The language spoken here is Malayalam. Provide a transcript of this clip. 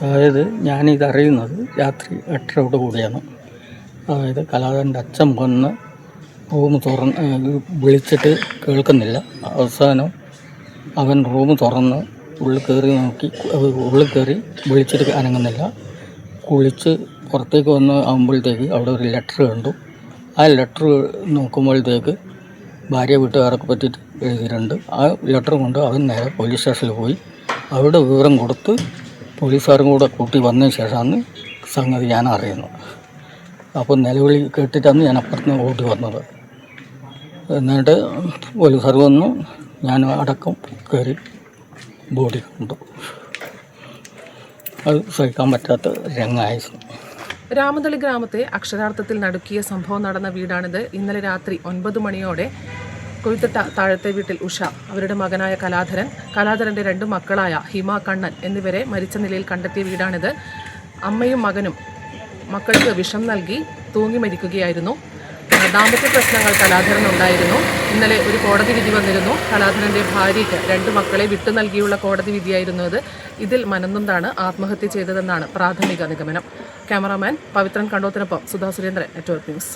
അതായത് ഞാനിതറിയുന്നത് രാത്രി 8:30 കൂടിയാണ്. അതായത് കലാധരൻ്റെ അച്ഛൻ വന്ന് റൂം വിളിച്ചിട്ട് കേൾക്കുന്നില്ല. അവസാനം അവൻ റൂം തുറന്ന് ഉള്ളിൽ കയറി വിളിച്ചിട്ട് അനങ്ങുന്നില്ല. കുളിച്ച് പുറത്തേക്ക് വന്ന് ആകുമ്പോഴത്തേക്ക് അവിടെ ഒരു ലെറ്റർ കണ്ടു. ആ ലെറ്റർ നോക്കുമ്പോഴത്തേക്ക് ഭാര്യ വീട്ടുകാർക്ക് പറ്റിയിട്ട് എഴുതിയിട്ടുണ്ട്. ആ ലെറ്റർ കൊണ്ട് അവൻ നേരെ പോലീസ് സ്റ്റേഷനിൽ പോയി അവിടെ വിവരം കൊടുത്ത് പോലീസുകാരും കൂടെ കൂട്ടി വന്നതിന് ശേഷമാണ് സംഗതി ഞാൻ അറിയുന്നത്. അപ്പോൾ നിലവിളി കേട്ടിട്ടാണ് ഞാൻ അപ്പുറത്തുനിന്ന് ഓടി വന്നത്. എന്നിട്ട് പോലീസുകാർ വന്നു, ഞാൻ അടക്കം കയറി ബോഡി കണ്ടു. അത് സഹിക്കാൻ പറ്റാത്ത രംഗമായിരുന്നു. രാമതളി ഗ്രാമത്തെ അക്ഷരാർത്ഥത്തിൽ നടുക്കിയ സംഭവം നടന്ന വീടാണിത്. ഇന്നലെ രാത്രി 9 മണിയോടെ കൊയ്ത്തിട്ട താഴത്തെ വീട്ടിൽ ഉഷ, അവരുടെ മകനായ കലാധരൻ്റെ 2 മക്കളായ ഹിമ, കണ്ണൻ എന്നിവരെ മരിച്ച നിലയിൽ കണ്ടെത്തിയ വീടാണിത്. അമ്മയും മകനും മക്കൾക്ക് വിഷം നൽകി തൂങ്ങി മരിക്കുകയായിരുന്നു. ദാമ്പത്യ പ്രശ്നങ്ങൾ കലാധരനുണ്ടായിരുന്നു. ഇന്നലെ ഒരു കോടതി വിധി വന്നിരുന്നു. കലാധരൻ്റെ ഭാര്യയ്ക്ക് 2 മക്കളെ വിട്ടു നൽകിയുള്ള കോടതി വിധിയായിരുന്നു അത്. ഇതിൽ മനംനൊന്താണ് ആത്മഹത്യ ചെയ്തതെന്നാണ് പ്രാഥമിക നിഗമനം. ക്യാമറാമാൻ പവിത്രൻ കണ്ടോത്തിനൊപ്പം സുധാ സുരേന്ദ്രൻ, നെറ്റ്വർക്ക് ന്യൂസ്.